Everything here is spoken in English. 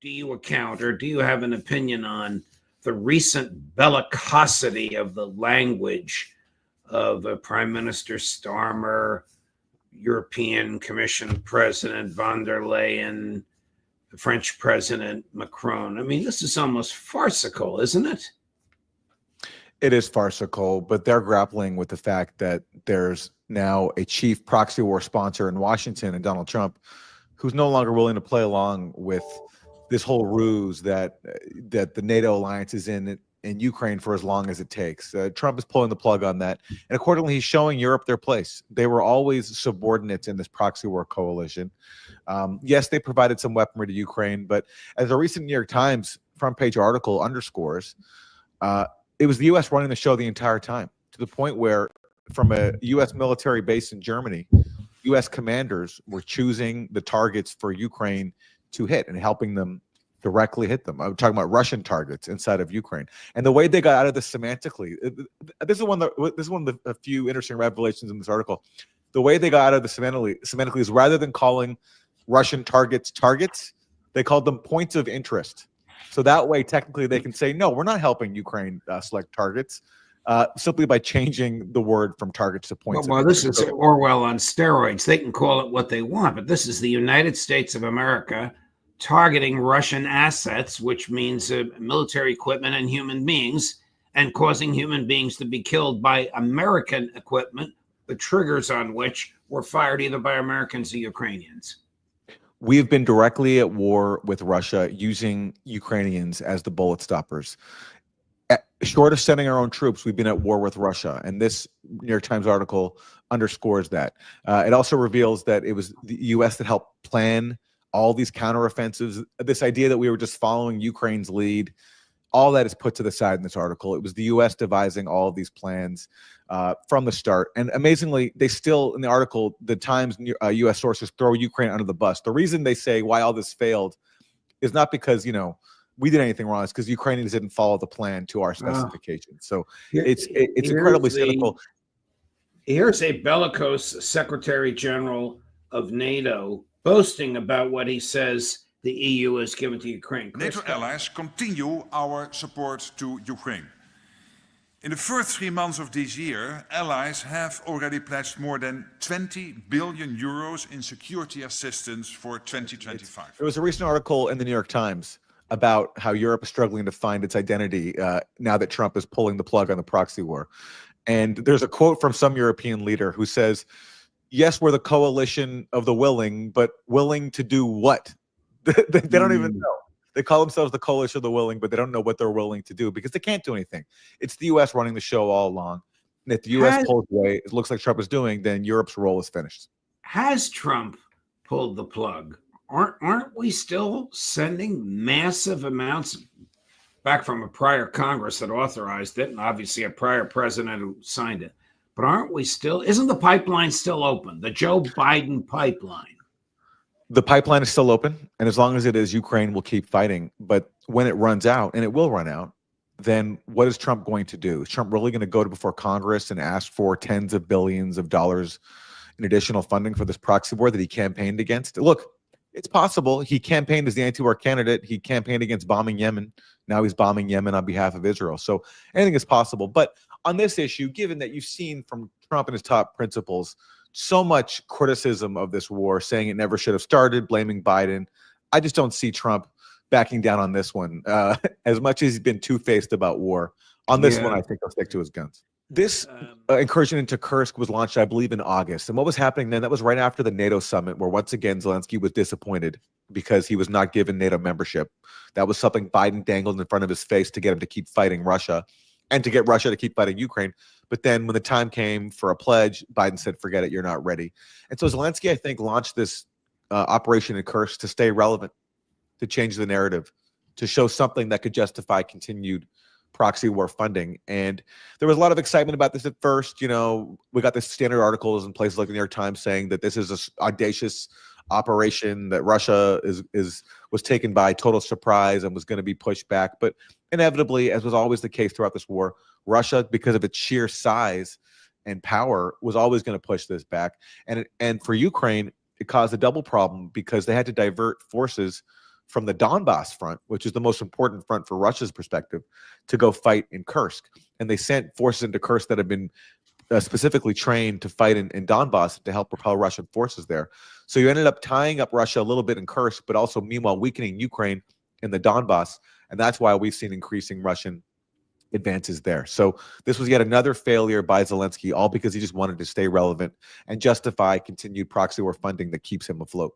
do you account, or do you have an opinion on the recent bellicosity of the language of Prime Minister Starmer, European Commission President von der Leyen, the French President Macron? I mean, this is almost farcical, isn't it? It is farcical, but they're grappling with the fact that there's now a chief proxy war sponsor in Washington, and Donald Trump, who's no longer willing to play along with this whole ruse that the NATO alliance is in Ukraine for as long as it takes. Trump is pulling the plug on that, and accordingly, he's showing Europe their place. They were always subordinates in this proxy war coalition. Yes, they provided some weaponry to Ukraine, but as a recent New York Times front page article underscores, it was the U.S. running the show the entire time, to the point where from a U.S. military base in Germany, U.S. commanders were choosing the targets for Ukraine to hit and helping them directly hit them. I'm talking about Russian targets inside of Ukraine. And the way they got out of this semantically, this is one of the few interesting revelations in this article. The way they got out of the semantically is, rather than calling Russian targets, they called them points of interest. So that way, technically, they can say, no, we're not helping Ukraine select targets, simply by changing the word from targets to points. Well, this is Orwell on steroids. They can call it what they want, but this is the United States of America targeting Russian assets, which means military equipment and human beings, and causing human beings to be killed by American equipment, the triggers on which were fired either by Americans or Ukrainians. We have been directly at war with Russia, using Ukrainians as the bullet stoppers. Short of sending our own troops, we've been at war with Russia, and this New York Times article underscores that. It also reveals that it was the U.S. that helped plan all these counteroffensives. This idea that we were just following Ukraine's lead, all that is put to the side in this article. It was the U.S. devising all of these plans from the start. And amazingly, they still, in the article, the Times U.S. sources throw Ukraine under the bus. The reason they say why all this failed is not because, we did anything wrong. It's because Ukrainians didn't follow the plan to our specifications. So it's incredibly cynical. Here's a bellicose Secretary General of NATO boasting about what he says the EU has given to Ukraine. NATO allies continue our support to Ukraine. In the first 3 months of this year, allies have already pledged more than 20 billion euros in security assistance for 2025. There was a recent article in the New York Times about how Europe is struggling to find its identity now that Trump is pulling the plug on the proxy war. And there's a quote from some European leader who says, yes, we're the coalition of the willing, but willing to do what? They don't even know. They call themselves the coalition of the willing, but they don't know what they're willing to do because they can't do anything. It's the U.S. running the show all along. And if the U.S. pulls away, it looks like Trump is doing, then Europe's role is finished. Has Trump pulled the plug? Aren't we still sending massive amounts back from a prior Congress that authorized it, and obviously a prior president who signed it? But aren't we still, isn't the pipeline still open? The Joe Biden pipeline. The pipeline is still open, and as long as it is, Ukraine will keep fighting. But when it runs out, and it will run out, then what is Trump going to do? Is Trump really going to go to before Congress and ask for tens of billions of dollars in additional funding for this proxy war that he campaigned against? Look, it's possible. He campaigned as the anti-war candidate. He campaigned against bombing Yemen. Now he's bombing Yemen on behalf of Israel. So anything is possible. But on this issue, given that you've seen from Trump and his top principals so much criticism of this war, saying it never should have started, blaming Biden, I just don't see Trump backing down on this one. As much as he's been two-faced about war, on this one, I think he'll stick to his guns. This incursion into Kursk was launched, I believe, in August. And what was happening then, that was right after the NATO summit, where once again, Zelensky was disappointed because he was not given NATO membership. That was something Biden dangled in front of his face to get him to keep fighting Russia and to get Russia to keep fighting Ukraine. But then when the time came for a pledge, Biden said, forget it, you're not ready. And so Zelensky, I think, launched this operation in Kursk to stay relevant, to change the narrative, to show something that could justify continued proxy war funding. And there was a lot of excitement about this at first. We got the standard articles in places like the New York Times saying that this is an audacious operation, that Russia was taken by total surprise and was going to be pushed back. But inevitably, as was always the case throughout this war, Russia, because of its sheer size and power, was always going to push this back. And for Ukraine, it caused a double problem because they had to divert forces from the Donbass front, which is the most important front for Russia's perspective, to go fight in Kursk. And they sent forces into Kursk that have been specifically trained to fight in Donbass to help propel Russian forces there. So you ended up tying up Russia a little bit in Kursk, but also meanwhile weakening Ukraine in the Donbass. And that's why we've seen increasing Russian advances there. So this was yet another failure by Zelensky, all because he just wanted to stay relevant and justify continued proxy war funding that keeps him afloat.